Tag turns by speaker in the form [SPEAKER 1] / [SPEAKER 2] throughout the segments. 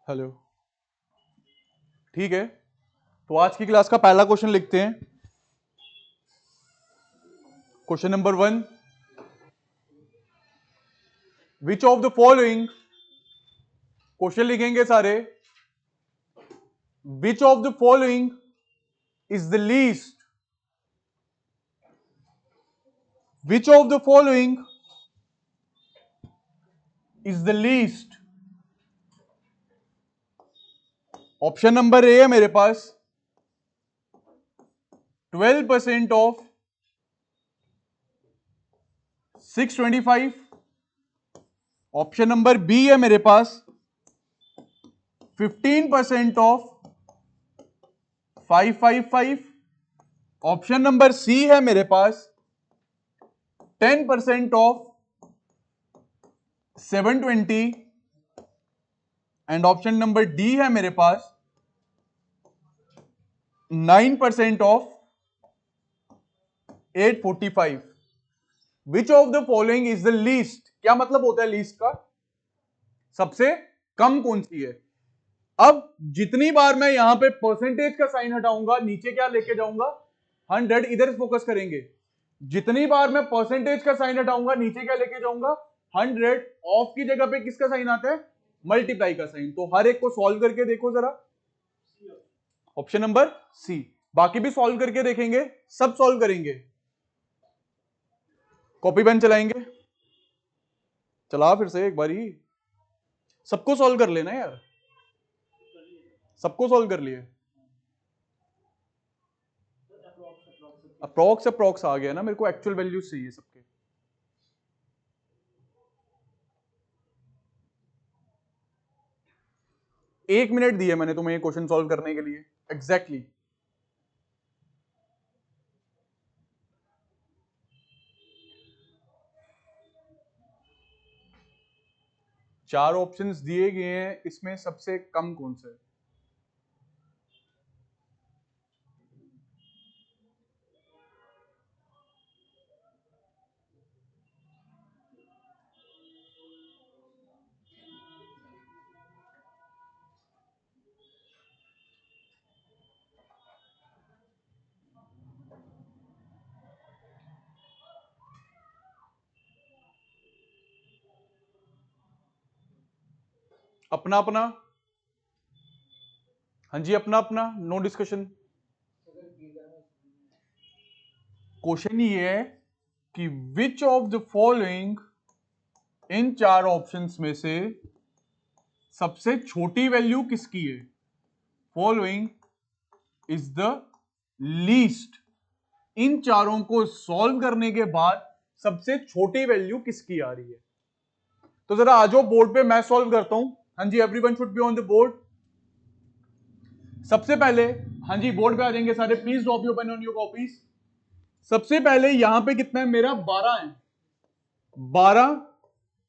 [SPEAKER 1] Hello. ठीक है, तो आज की क्लास का पहला क्वेश्चन लिखते हैं। Question number 1, which of the following, question लिखेंगे सारे, विच of the following is the least, which of the following is the least. Option number A है मेरे पास 12% ऑफ 625। ऑप्शन नंबर बी है मेरे पास 15% ऑफ 555। ऑप्शन नंबर सी है मेरे पास 10% of 720 and option number D है मेरे पास 9% of 845। Which of the following is the least, क्या मतलब होता है लीस्ट का? सबसे कम कौन सी है। अब जितनी बार मैं यहां पे परसेंटेज का साइन हटाऊंगा, नीचे क्या लेके जाऊंगा 100, इधर फोकस करेंगे। जितनी बार मैं परसेंटेज का साइन हटाऊंगा, नीचे क्या लेके जाऊंगा 100। ऑफ की जगह पे किसका साइन आता है? मल्टीप्लाई का साइन। तो हर एक को सॉल्व करके देखो जरा। Option number C. बाकी भी सॉल्व करके देखेंगे, सब सॉल्व करेंगे। कॉपी पेन चलाएंगे, चला फिर से एक बारी। सबको सॉल्व कर लेना यार, सबको सॉल्व कर लिए। अप्रोक्स अप्रोक्स आ गया ना, मेरे को एक्चुअल वैल्यूज चाहिए सबके। एक मिनट दिए मैंने तुम्हें ये क्वेश्चन सॉल्व करने के लिए एग्जैक्टली। चार ऑप्शंस दिए गए हैं, इसमें सबसे कम कौन सा है? अपना अपना, हाँ जी अपना अपना, नो डिस्कशन। क्वेश्चन ये है कि विच ऑफ द फॉलोइंग, इन चार ऑप्शंस में से सबसे छोटी वैल्यू किसकी है? Following is the least. इन चारों को सॉल्व करने के बाद सबसे छोटी वैल्यू किसकी आ रही है? तो जरा आ जाओ बोर्ड पे, मैं सॉल्व करता हूं। हाँ जी, everyone should be on the board. सबसे पहले, हाँ जी बोर्ड पे आ जाएंगे सारे, please drop your pen on your copies. सबसे पहले यहां पे कितना है मेरा? 12 है। 12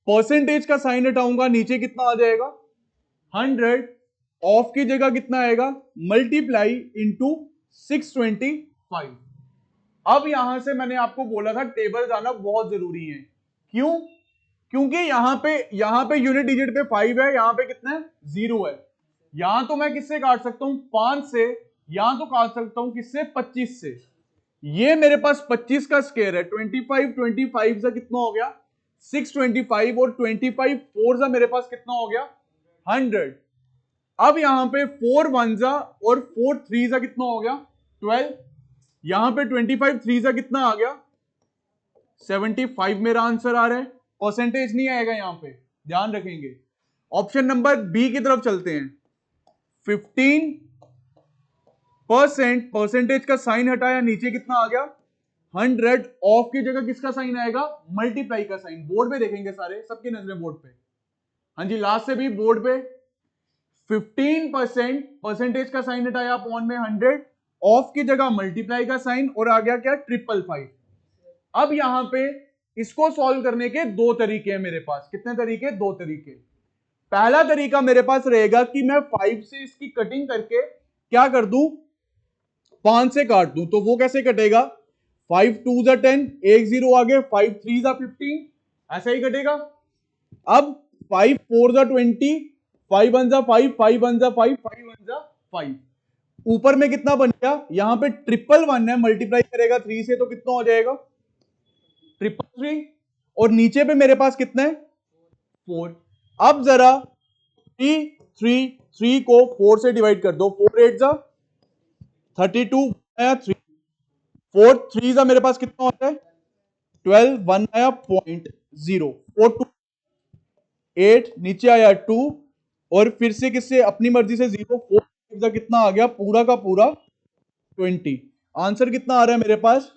[SPEAKER 1] परसेंटेज का साइन हटाऊंगा, नीचे कितना आ जाएगा 100। ऑफ की जगह कितना आएगा? Multiply into 625। अब यहां से मैंने आपको बोला था टेबल जाना बहुत जरूरी है। क्यों? क्योंकि यहां पे यूनिट डिजिट पे 5 है, यहां पे कितना है? 0 है। यहां तो मैं किससे काट सकता हूं? 5 से। यहां तो काट सकता हूं किससे? 25 से। ये मेरे पास 25 का स्क्वायर है। 25 से कितना हो गया? 625 और 25 4 से मेरे पास कितना हो गया? 100। अब यहां पे 4 1 जा और 4 3 जा कितना हो गया? 12। यहां पे 25 3 जा कितना आ गया? 75 मेरा आंसर आ रहा है। परसेंटेज नहीं आएगा यहां पे, ध्यान रखेंगे। ऑप्शन नंबर बी की तरफ चलते हैं। 15% परसेंटेज का साइन हटाया, नीचे कितना आ गया? 100। ऑफ की जगह किसका साइन आएगा? मल्टीप्लाई का साइन। बोर्ड पे देखेंगे सारे, सबकी नजरें बोर्ड पे। हाँ जी, लास्ट से भी बोर्ड पे। 15% परसेंटेज का साइन हटाया, अपॉन में 100। ऑफ की जगह मल्टीप्लाई का साइन, और आ गया क्या? 555। अब यहां पे इसको सॉल्व करने के दो तरीके हैं मेरे पास। कितने तरीके? दो तरीके। पहला तरीका मेरे पास रहेगा कि मैं 5 से इसकी कटिंग करके क्या कर दूं? 5 से काट दूं। तो वो कैसे कटेगा? 5 2 जा 10, एक जीरो आगे, 5 3 जा 15, ऐसा ही कटेगा। अब 5 4 जा 20, 5 1 जा 5, 5 1 जा 5, 5 1 जा 5। ऊपर में कितना बन गया, यहां पे 111 है, मल्टीप्लाई करेगा 3 से तो कितना हो जाएगा 333। और नीचे पे मेरे पास कितना है 4। अब जरा 3 3 3 को 4 से डिवाइड कर दो, 4 8 जा 32 आया 3, 4 3 जा मेरे पास कितना होता है 12, 1 आया 0.0, 4 2 8, नीचे आया 2, और फिर से किससे अपनी मर्जी से 0, 4 जा कितना आ गया पूरा का पूरा 20। आंसर कितना आ रहा है मेरे पास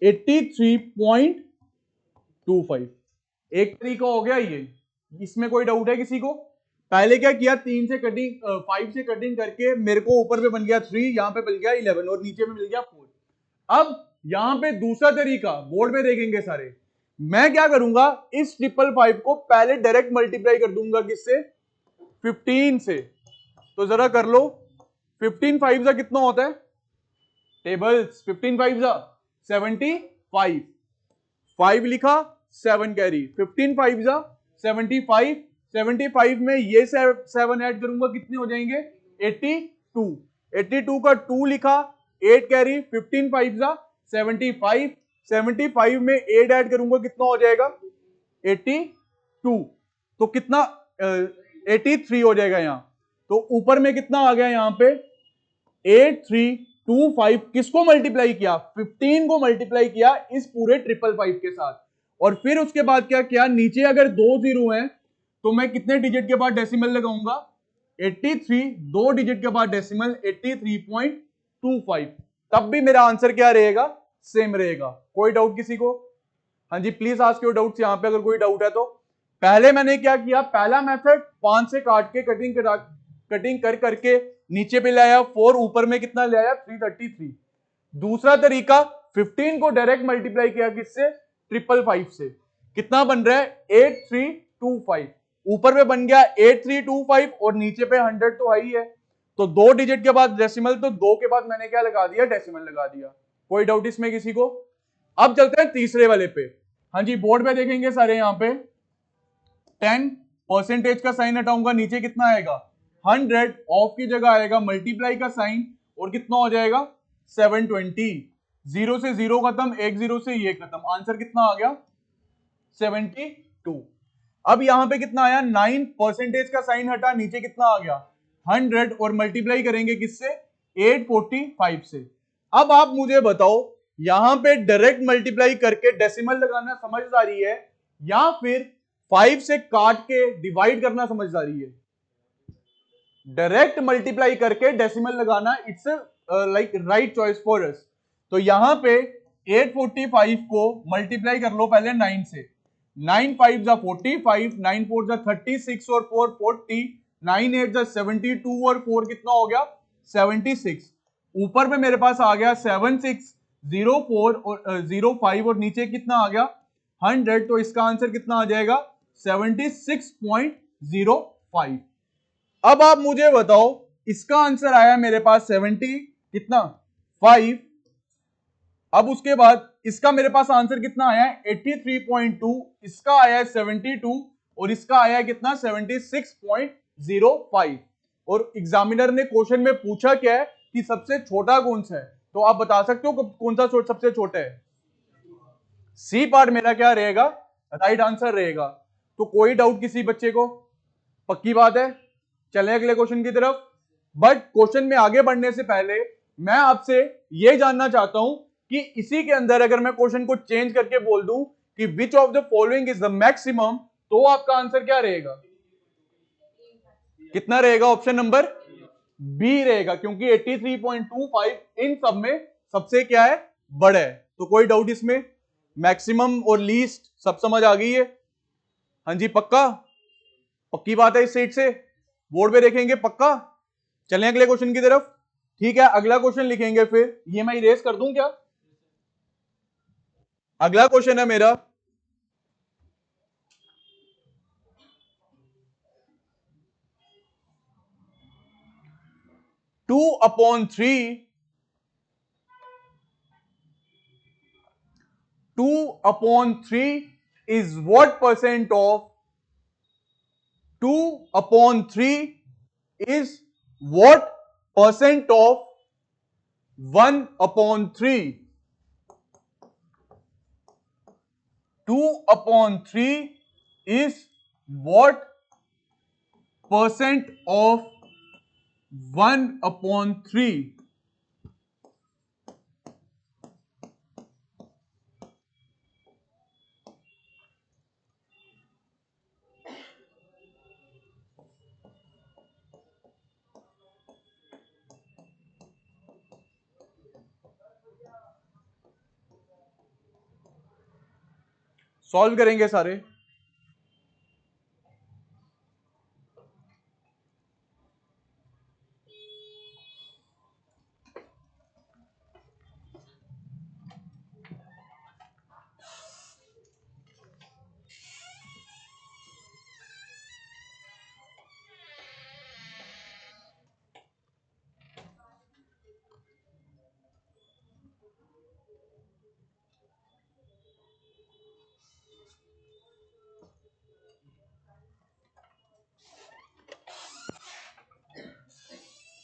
[SPEAKER 1] 83.25। एक तरीका हो गया ये, इसमें कोई डाउट है किसी को? पहले क्या किया, 3 से कटिंग 5 से कटिंग करके मेरे को ऊपर पे बन गया 3, यहां पे बन गया 11 और नीचे में मिल गया 4। अब यहां पे दूसरा तरीका बोर्ड में देखेंगे सारे, मैं क्या करूंगा, इस 555 को पहले डायरेक्ट मल्टीप्लाई कर दूंगा किससे 15 से। तो जरा कर लो, 15 5 जा कितना होता है टेबल्स, 15 5 जा 75, 5 लिखा 7 कैरी, 15 5 जा 75, 75 में ये 7 ऐड करूंगा कितने हो जाएंगे 82, 82 का 2 लिखा 8 कैरी, 15 5 जा 75, 75 में 8 ऐड करूंगा कितना हो जाएगा 82, तो कितना 83 हो जाएगा यहां। तो ऊपर में कितना आ गया यहां पे 8325, किसको मल्टीप्लाई किया 15 को मल्टीप्लाई किया इस पूरे 555 के साथ, और फिर उसके बाद क्या किया, नीचे अगर 2 जीरो हैं तो मैं कितने डिजिट के बाद डेसिमल लगाऊंगा 83, 2 डिजिट के बाद डेसिमल 83.25, तब भी मेरा आंसर क्या रहेगा सेम रहेगा। कोई डाउट किसी को? हाँ जी प्लीज आस्क योर डाउट्स यहां पे अगर कोई डाउट है तो। पहले मैंने क्या किया, पहला मेथड 5 से काट के कटिंग कर करके नीचे पे लाया 4, ऊपर में कितना ले आया 333। दूसरा तरीका 15 को डायरेक्ट मल्टीप्लाई किया किससे 555 से, कितना बन रहा है 8325, ऊपर में बन गया 8325 और नीचे पे 100 तो है ही है, तो 2 डिजिट के बाद डेसिमल, तो 2 के बाद मैंने क्या लगा दिया डेसिमल लगा दिया। कोई डाउट इसमें किसी को? अब चलते हैं तीसरे वाले पे। हाँ जी बोर्ड पे देखेंगे सारे, यहां पे 10% का साइन हटाऊंगा, नीचे कितना आएगा 100, ऑफ की जगह आएगा मल्टीप्लाई का साइन और कितना हो जाएगा 720, 0 से 0 खत्म, 1 0 से ये खत्म, आंसर कितना आ गया 72। अब यहां पे कितना आया 9% का साइन हटा, नीचे कितना आ गया 100 और मल्टीप्लाई करेंगे किससे 845 से। अब आप मुझे बताओ यहां पे डायरेक्ट मल्टीप्लाई करके डेसिमल लगाना समझदारी है या फिर 5 से काट के डिवाइड करना समझदारी है? डायरेक्ट मल्टीप्लाई करके डेसिमल लगाना it's like right choice for us. तो यहां पे 845 को मल्टीप्लाई कर लो पहले 9 से, 9 5 जा 45, 9 4 जा 36 और 4 40, 9 8 जा 72 और 4 कितना हो गया 76। ऊपर में मेरे पास आ गया 7604 और 05 और नीचे कितना आ गया 100, तो इसका आंसर कितना आ जाएगा 76.05। अब आप मुझे बताओ इसका आंसर आया मेरे पास 70 कितना 5, अब उसके बाद इसका मेरे पास आंसर कितना आया है 83.2, इसका आया है 72 और इसका आया है कितना 76.05। और एग्जामिनर ने क्वेश्चन में पूछा क्या है कि सबसे छोटा कौन सा है, तो आप बता सकते हो कौन सा सबसे छोटा है? सी पार्ट मेरा क्या रहेगा राइट आंसर रहेगा। तो कोई डाउट किसी बच्चे को? पक्की बात है, चलें अगले क्वेश्चन की तरफ। बट क्वेश्चन में आगे बढ़ने से पहले मैं आपसे यह जानना चाहता हूं कि इसी के अंदर अगर मैं क्वेश्चन को चेंज करके बोल दूं कि which of the following is the maximum, तो आपका आंसर क्या रहेगा? कितना रहेगा? ऑप्शन नंबर बी रहेगा, क्योंकि 83.25 इन सब में सबसे क्या है बड़ा है। तो कोई डाउट इसमें? मैक्सिमम और लीस्ट सब समझ आ गई है? हाँ जी पक्का, पक्की बात है इस सीट से, बोर्ड पे देखेंगे पक्का। चलें अगले क्वेश्चन की तरफ। ठीक है अगला क्वेश्चन लिखेंगे, फिर ये मैं इरेज कर दूं क्या? अगला क्वेश्चन है मेरा 2/3 2/3 is what percent of 2/3 is what percent of 1/3? 2/3 is what percent of 1/3? Solve करेंगे सारे।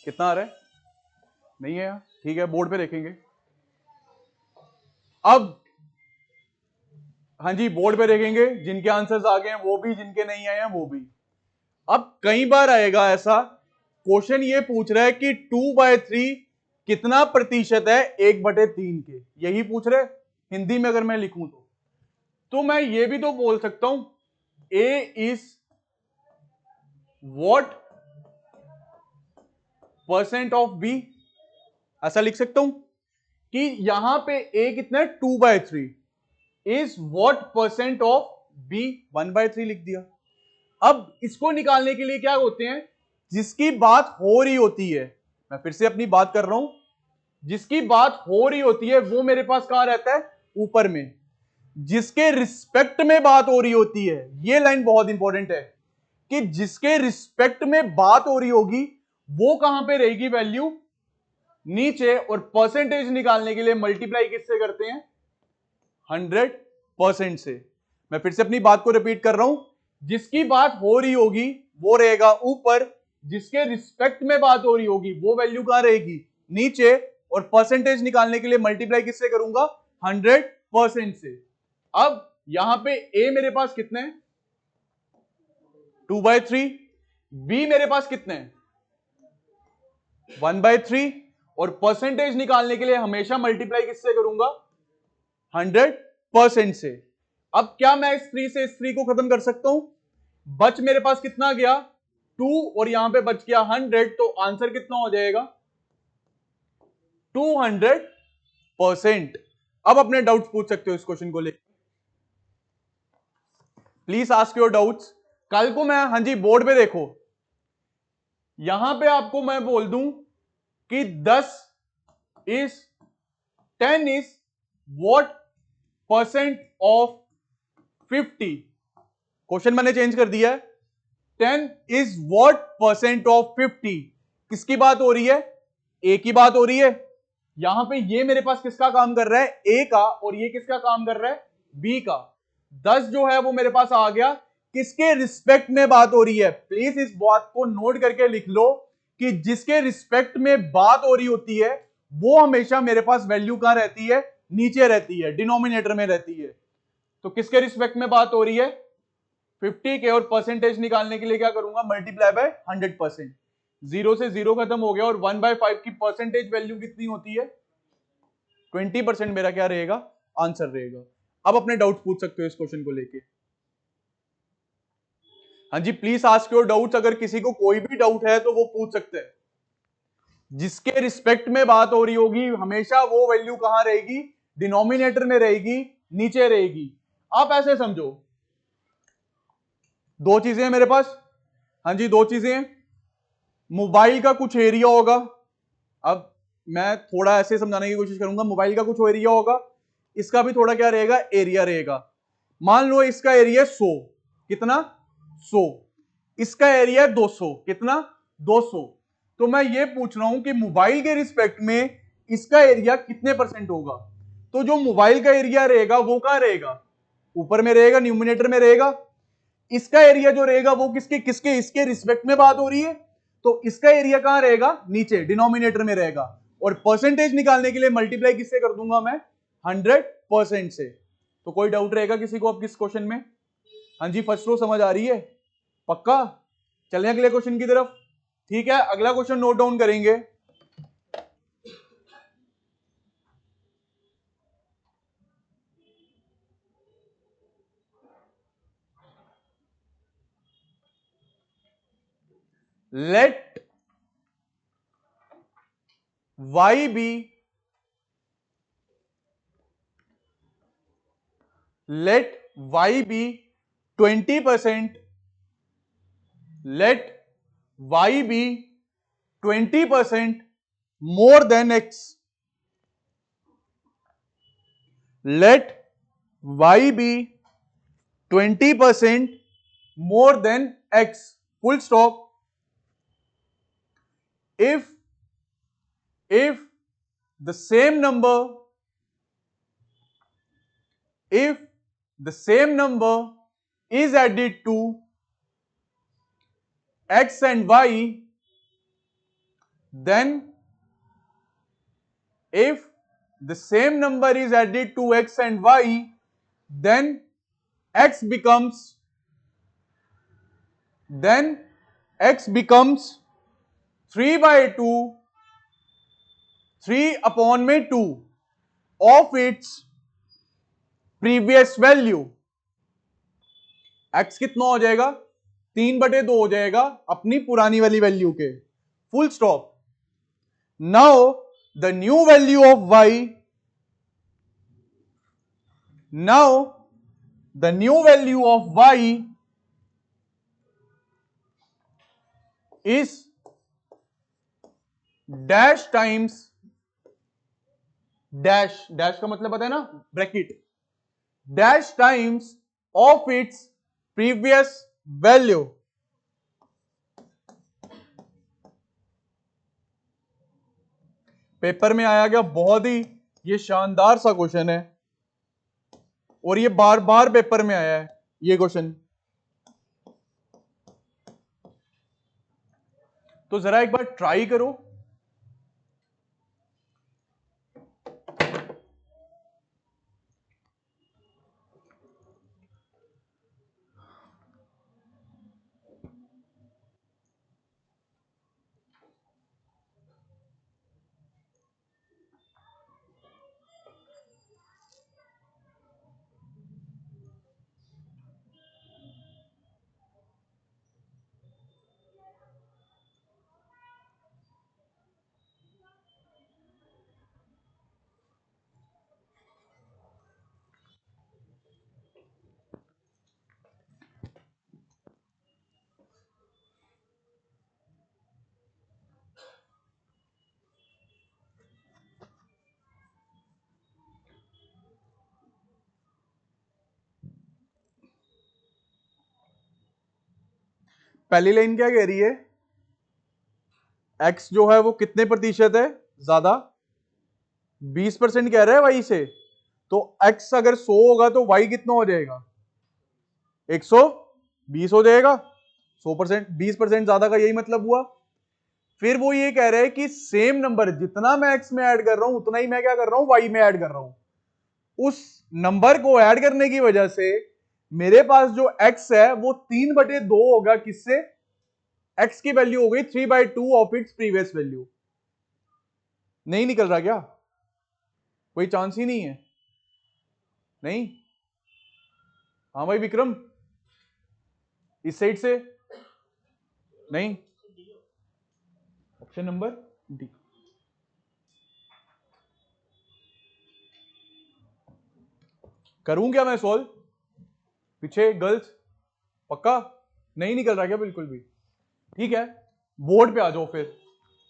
[SPEAKER 1] कितना आ रहा है? नहीं है? ठीक है, बोर्ड पे देखेंगे। अब हाँ जी, बोर्ड पे देखेंगे, जिनके आंसर्स आ गए हैं वो भी, जिनके नहीं आए हैं वो भी। अब कई बार आएगा ऐसा क्वेश्चन, ये पूछ रहा है कि 2/3 कितना प्रतिशत है 1/3 के, यही पूछ रहे हिंदी में अगर मैं लिखूं तो मैं ये भी तो बोल सकता हूं A is what percent of B, ऐसा लिख सकता हूं कि यहां पे ए कितना है 2/3 is what percent of B, 1/3 लिख दिया। अब इसको निकालने के लिए क्या होते हैं, जिसकी बात हो रही होती है, मैं फिर से अपनी बात कर रहा हूं, जिसकी बात हो रही होती है वो मेरे पास कहां रहता है, ऊपर में। जिसके रिस्पेक्ट में बात हो रही होती है, ये लाइन बहुत इंपॉर्टेंट है कि जिसके रिस्पेक्ट में बात हो रही होगी वो कहां पे रहेगी वैल्यू, नीचे। और परसेंटेज निकालने के लिए मल्टीप्लाई किससे करते हैं, 100% से। मैं फिर से अपनी बात को रिपीट कर रहा हूं, जिसकी बात हो रही होगी वो रहेगा ऊपर, जिसके रिस्पेक्ट में बात हो रही होगी वो वैल्यू कहां रहेगी, नीचे। और परसेंटेज निकालने के लिए मल्टीप्लाई किससे करूंगा, 100% से। अब यहां पे ए मेरे पास कितने हैं, 2/3, बी मेरे पास कितने हैं, 1/3, और परसेंटेज निकालने के लिए हमेशा मल्टीप्लाई किससे करूंगा, 100% से। अब क्या मैं इस 3 से इस 3 को खत्म कर सकता हूं, बच मेरे पास कितना गया 2 और यहां पे बच गया 100, तो आंसर कितना हो जाएगा 200%। अब अपने डाउट्स पूछ सकते हो इस क्वेश्चन को लेकर, प्लीज आस्क योर डाउट्स। कल को मैं, हाँ जी बोर्ड पे देखो, यहां पे आपको मैं बोल दूं कि 10 is what percent of 50, question मैंने चेंज कर दिया है, 10 इज व्हाट परसेंट ऑफ 50। किसकी बात हो रही है, ए की बात हो रही है। यहां पे ये मेरे पास किसका काम कर रहा है, ए का, और ये किसका काम कर रहा है, बी का। 10 जो है वो मेरे पास आ गया, किसके रिस्पेक्ट में बात हो रही है, प्लीज इस बात को नोट करके लिख लो कि जिसके रिस्पेक्ट में बात हो रही होती है वो हमेशा मेरे पास वैल्यू कहां रहती है, नीचे रहती है, डिनोमिनेटर में रहती है। तो किसके रिस्पेक्ट में बात हो रही है, 50 के, और परसेंटेज निकालने के लिए क्या करूंगा, मल्टीप्लाई बाय 100%। 0 से 0 खत्म हो गया, और 1/5 की परसेंटेज वैल्यू कितनी होती है, 20% मेरा क्या रहेगा, आंसर रहेगा। अब अपने डाउट पूछ सकते हो इस क्वेश्चन को लेके। हाँ जी, प्लीज आस्क योर डाउट्स, अगर किसी को कोई भी डाउट है तो वो पूछ सकते हैं। जिसके रिस्पेक्ट में बात हो रही होगी हमेशा वो वैल्यू कहां रहेगी, डिनोमिनेटर में रहेगी, नीचे रहेगी। आप ऐसे समझो, दो चीजें हैं मेरे पास, हाँ जी दो चीजें हैं, मोबाइल का कुछ एरिया होगा। अब मैं थोड़ा ऐसे समझाने की कोशिश करूंगा, मोबाइल का कुछ एरिया होगा, इसका भी थोड़ा क्या रहेगा, एरिया रहेगा। मान लो इसका एरिया 100, कितना 100, इसका एरिया 200, कितना 200। तो मैं ये पूछ रहा हूं कि मोबाइल के रिस्पेक्ट में इसका एरिया कितने परसेंट होगा। तो जो मोबाइल का एरिया रहेगा वो कहां रहेगा, ऊपर में रहेगा, न्यूमिनेटर में रहेगा। इसका एरिया जो रहेगा वो किसके किसके इसके रिस्पेक्ट में बात हो रही है, तो इसका एरिया कहां रहेगा, नीचे डिनोमिनेटर में रहेगा। और परसेंटेज निकालने के लिए मल्टीप्लाई किससे कर दूंगा मैं, 100% से। तो कोई डाउट रहेगा किसी को अब किस क्वेश्चन में? हाँ जी, फर्स्ट रो समझ आ रही है पक्का? चलें अगले क्वेश्चन की तरफ। ठीक है, अगला क्वेश्चन नोट डाउन करेंगे। Let y be let y be 20%, let y be 20% more than x, let y be 20% more than x, full stop. If the same number is added to x and y, then if the same number is added to x and y, then x becomes 3/2, 3/2 of its previous value. x कितना हो जाएगा, 3/2 हो जाएगा अपनी पुरानी वाली value के, full stop. Now the new value of y, is dash times dash, dash का मतलब पता है ना, bracket, dash times of its previous value. Paper में आया गया, बहुत ही ये शानदार सा क्वेश्चन है और ये बार बार पेपर में आया है ये क्वेश्चन। तो जरा एक बार ट्राई करो। पहली लाइन क्या कह रही है, x जो है वो कितने प्रतिशत है ज्यादा, 20% कह रहा है y से। तो x अगर 100 होगा तो y कितना हो जाएगा, 120 हो जाएगा। 100%, 20% ज्यादा का यही मतलब हुआ। फिर वो ये कह रहा है कि सेम नंबर जितना मैं x में ऐड कर रहा हूं उतना ही मैं क्या कर रहा हूं, y में ऐड कर रहा हूं। उस नंबर को ऐड करने की वजह से मेरे पास जो x है वो 3/2 होगा, किससे, x की वैल्यू हो गई 3/2 ऑफ इट्स प्रीवियस वैल्यू। नहीं निकल रहा क्या, कोई चांस ही नहीं है? नहीं, हाँ भाई विक्रम, इस साइड से नहीं, ऑप्शन नंबर डी। करूं क्या मैं सॉल्व, पीछे गर्ल्स पक्का नहीं निकल रहा क्या, बिल्कुल भी ठीक है। बोर्ड पे आ जाओ, फिर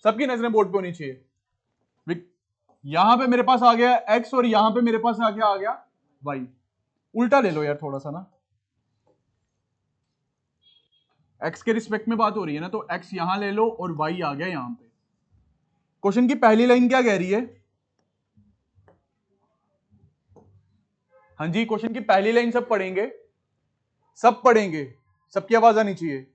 [SPEAKER 1] सबकी नजरें बोर्ड पे होनी चाहिए। यहां पे मेरे पास आ गया x और यहां पे मेरे पास आ गया y। उल्टा ले लो यार थोड़ा सा ना, x के रिस्पेक्ट में बात हो रही है ना, तो x यहां ले लो और y आ गया यहां पे। क्वेश्चन की पहली लाइन क्या कह रही है, हाँ जी क्वेश्चन की पहली लाइन सब पढ़ेंगे, सब पढ़ेंगे। सबकी आवाज आनी चाहिए।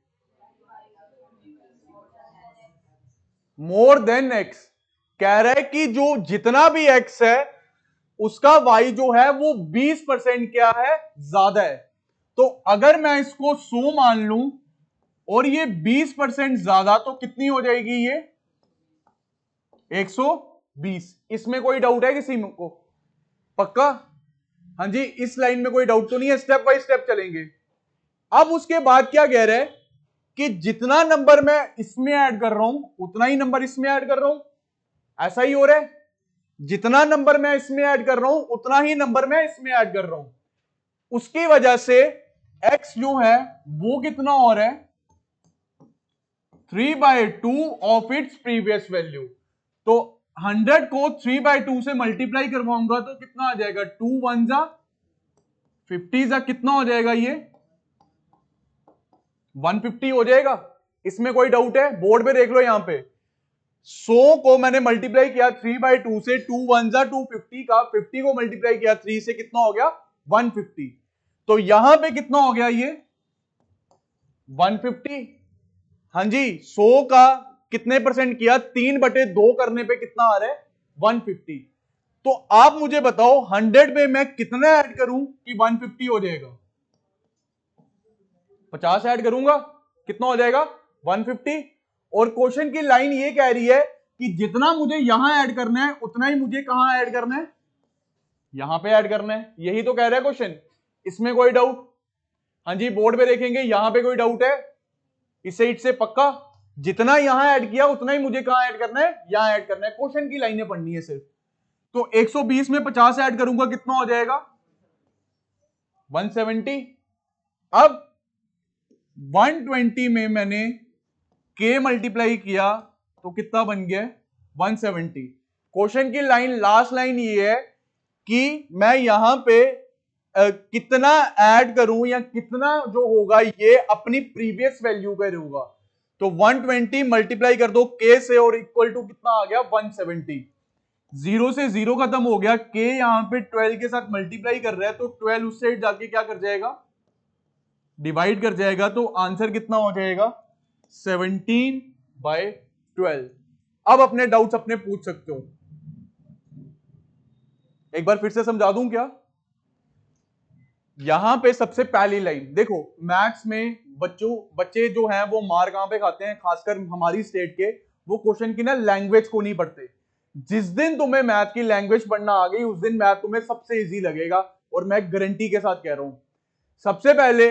[SPEAKER 1] मोर देन एक्स कह रहा है कि जो जितना भी एक्स है उसका वाई जो है वो 20% क्या है, ज्यादा है। तो अगर मैं इसको 100 मान लूं और ये 20% ज्यादा, तो कितनी हो जाएगी ये 120। इसमें कोई डाउट है किसी को? पक्का? हाँ जी, इस लाइन में कोई डाउट तो नहीं है, स्टेप बाय स्टेप चलेंगे। अब उसके बाद क्या कह रहा है कि जितना नंबर मैं इसमें ऐड कर रहा हूं उतना ही नंबर इसमें ऐड कर रहा हूं, ऐसा ही हो रहा है। जितना नंबर मैं इसमें ऐड कर रहा हूं उतना ही नंबर मैं इसमें ऐड कर रहा हूं। उसकी वजह से x जो है वो कितना और है 3/2 ऑफ इट्स प्रीवियस वैल्यू। तो 100 को 3/2 से मल्टीप्लाई करवाऊंगा तो कितना आ जाएगा, 2 1 जा 50 जा कितना हो जाएगा ये 150 हो जाएगा। इसमें कोई डाउट है? बोर्ड पे देख लो यहां पे 100 को मैंने मल्टीप्लाई किया 3/2 से, 2 1 जा 250 का 50 को मल्टीप्लाई किया 3 से कितना हो गया 150। तो यहां पे कितना हो गया ये 150। हाँ जी, 100 का कितने परसेंट किया 3/2 करने पे कितना आ रहा है 150। तो आप मुझे बताओ 100 पे मैं कितना ऐड करूं कि 150 हो जाएगा? 50 ऐड करूंगा, कितना हो जाएगा 150। और क्वेश्चन की लाइन ये कह रही है कि जितना मुझे यहां ऐड करना है उतना ही मुझे कहां ऐड करना है, यहां पे ऐड करना है। यही तो कह रहा है क्वेश्चन, इसमें कोई डाउट? हाँ जी, बोर्ड पे देखेंगे यहां पे कोई डाउट है? इससे इट से पक्का जितना यहां ऐड किया उतना ही मुझे कहां ऐड करना है, यहां ऐड करना है। क्वेश्चन की लाइनें पढ़नी है सिर्फ। तो 120 में 50 ऐड करूंगा कितना हो जाएगा 170। अब 120 में मैंने k मल्टीप्लाई किया तो कितना बन गया 170। क्वेश्चन की लाइन लास्ट लाइन ये है कि मैं यहां पे कितना ऐड करूं या कितना जो होगा ये अपनी प्रीवियस वैल्यू पे होगा। तो 120 मल्टीप्लाई कर दो k से और इक्वल टू कितना आ गया 170। जीरो से जीरो खत्म हो गया, k यहां पे 12 के साथ मल्टीप्लाई कर रहा है तो 12 उस साइड जाके क्या कर जाएगा डिवाइड कर जाएगा। तो आंसर कितना हो जाएगा 17/12। अब अपने डाउट्स अपने पूछ सकते हो। एक बार फिर से समझा दूं क्या? यहां पे सबसे पहली लाइन देखो, मैथ्स में बच्चे जो हैं वो मार कहां पे खाते हैं, खासकर हमारी स्टेट के, वो क्वेश्चन की ना लैंग्वेज को नहीं पढ़ते। जिस दिन तुम्हें मैथ की लैंग्वेज पढ़ना आ गई उस दिन मैथ तुम्हें सबसे इजी लगेगा, और मैं गारंटी के साथ कह रहा हूं। सबसे पहले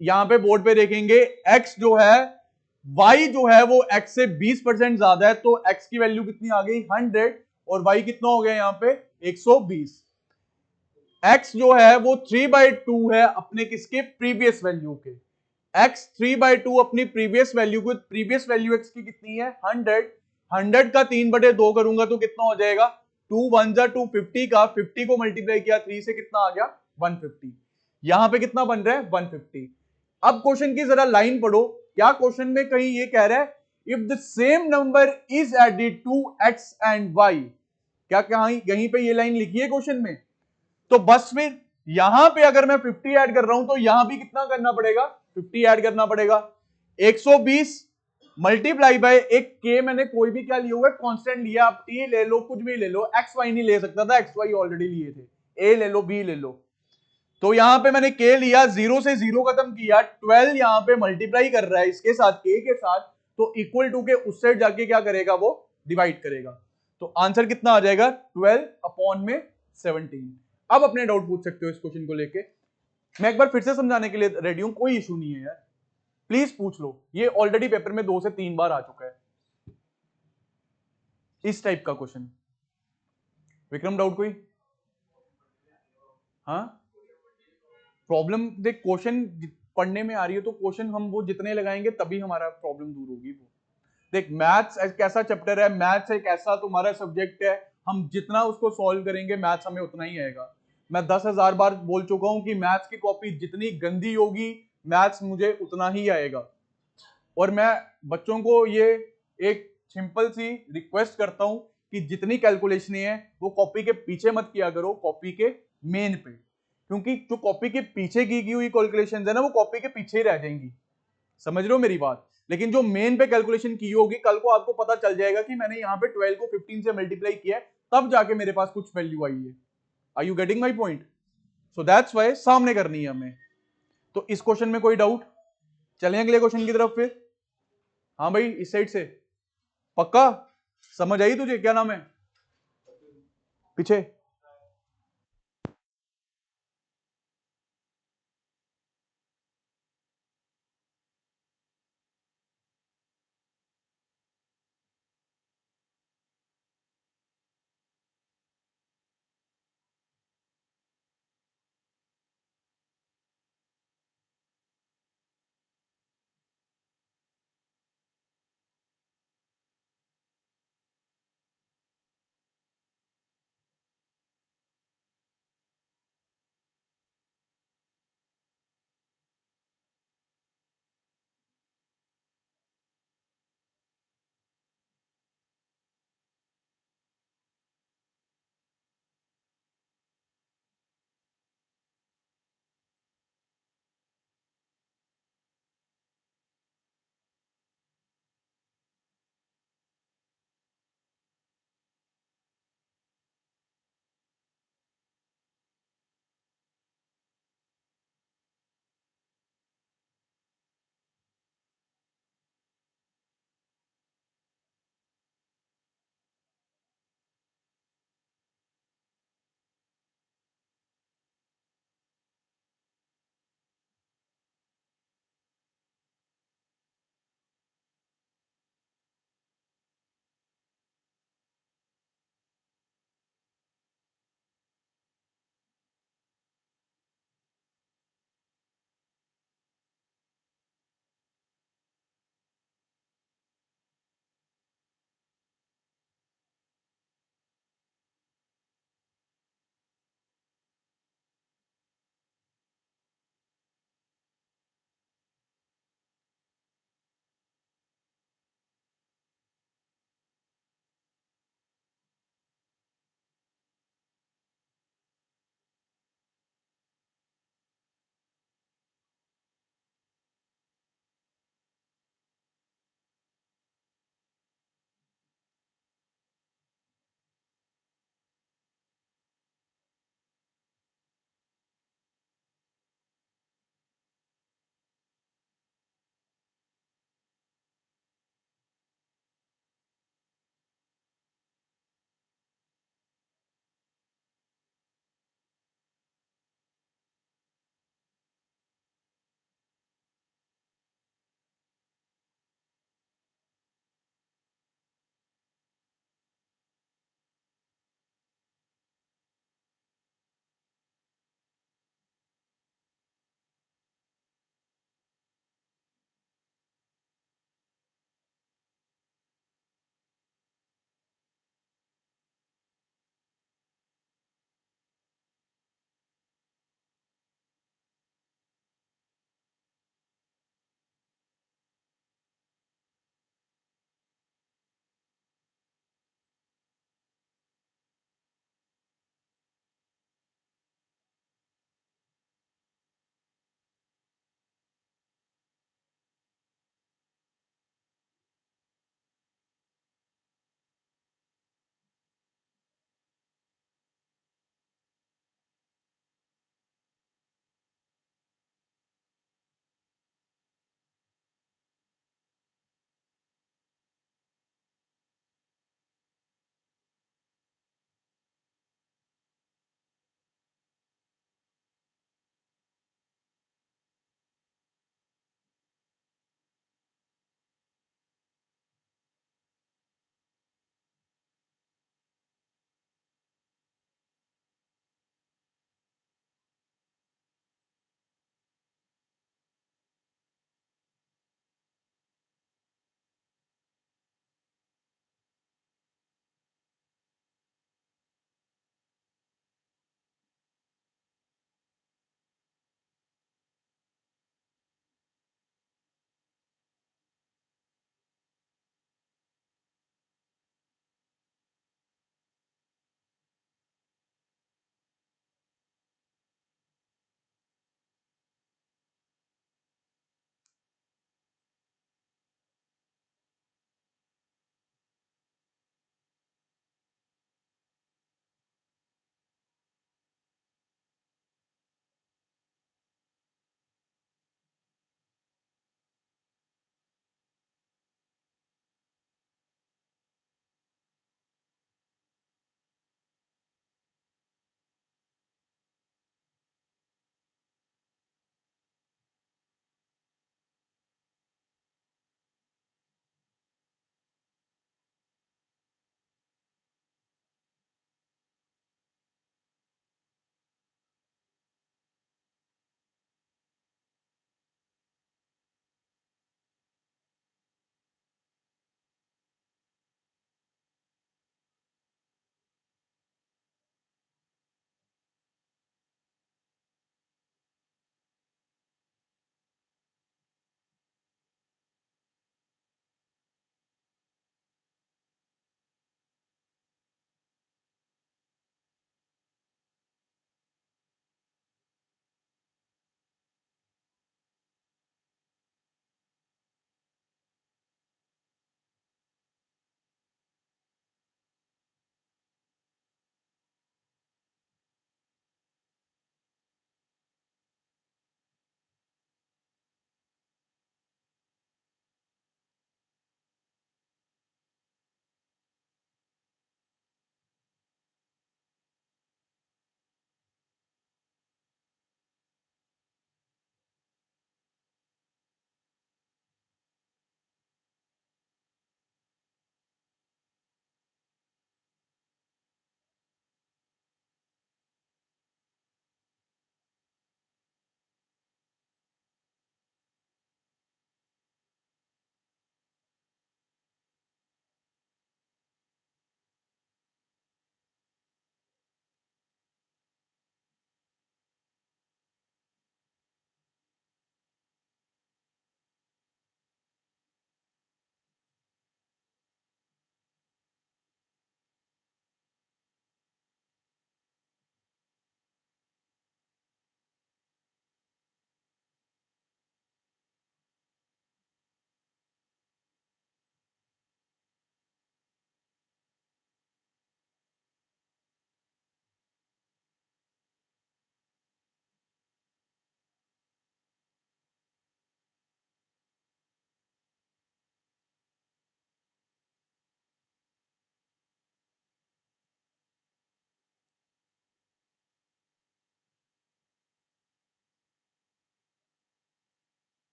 [SPEAKER 1] यहां पे बोर्ड पे देखेंगे x जो है y जो है वो x से 20% ज्यादा है, तो x की वैल्यू कितनी आ गई 100 और y कितना हो गया यहां पे 120। x जो है वो 3/2 है अपने किसके प्रीवियस वैल्यू के। x 3/2 अपनी प्रीवियस वैल्यू को, प्रीवियस वैल्यू x की कितनी है 100। 100 का 3/2 करूंगा तो कितना हो जाएगा 2 1 जा 250 का 50 को मल्टीप्लाई किया 3 से कितना आ गया 150। यहां पे कितना बन रहा है 150। अब क्वेश्चन की जरा लाइन पढ़ो, क्या क्वेश्चन में कहीं ये कह रहा है if the same number is added to x and y, क्या कहीं यहीं पे ये लाइन लिखी है क्वेश्चन में? तो बस फिर यहां पे अगर मैं 50 ऐड कर रहा हूं तो यहां भी कितना करना पड़ेगा 50 ऐड करना पड़ेगा। 120 मल्टीप्लाई बाय एक के मैंने कोई भी क्या लिया हुआ है कांस्टेंट लिया, आप टी ले लो कुछ भी ले लो, एक्स वाई नहीं ले सकता था, एक्स वाई ऑलरेडी लिए थे, ए ले लो बी ले लो। तो यहां पे मैंने के लिया, जीरो से जीरो खत्म किया, 12 यहां पे मल्टीप्लाई कर रहा है इसके साथ के साथ, तो इक्वल टू के उस साइड जाके क्या करेगा वो डिवाइड करेगा। तो आंसर कितना आ जाएगा 12/17। अब अपने डाउट पूछ सकते हो इस क्वेश्चन को लेके। मैं एक बार फिर से समझाने के लिए रेडी हूं, कोई इशू नहीं है यार, प्लीज पूछ लो। ये ऑलरेडी पेपर में 2 से 3 बार आ चुका है इस टाइप का क्वेश्चन। विक्रम डाउट कोई? हाँ, प्रॉब्लम देख, क्वेश्चन पढ़ने में आ रही है तो क्वेश्चन हम वो जितने लगाएंगे तभी हमारा प्रॉब्लम दूर होगी। वो देख, मैथ्स एक ऐसा चैप्टर है, मैथ्स एक ऐसा तुम्हारा सब्जेक्ट है, हम जितना उसको सॉल्व करेंगे मैथ्स हमें उतना ही आएगा। मैं 10,000 बार बोल चुका हूं कि मैथ्स की कॉपी जितनी गंदी होगी मैथ्स मुझे उतना ही आएगा। और मैं बच्चों को ये एक सिंपल सी रिक्वेस्ट करता हूं कि जितनी कैलकुलेशन है वो कॉपी के पीछे मत किया करो, कॉपी के मेन पे, क्योंकि जो कॉपी के पीछे की हुई कैलकुलेशंस है ना, वो कॉपी के पीछे ही रह जाएंगी। समझ रहे हो मेरी बात? लेकिन जो मेन पे कैलकुलेशन की होगी, कल को आपको पता चल जाएगा कि मैंने यहाँ पे 12 को 15 से मल्टीप्लाई किया है, तब जाके मेरे पास कुछ वैल्यू आई है। Are you getting my point? So that's why सामने करनी है हमें। तो इस क्वेश्चन में कोई डाउट? चलें अगले क्वेश्चन की तरफ फिर। हाँ भाई, इस साइड से पक्का समझ आई तुझे? क्या नाम है पीछे?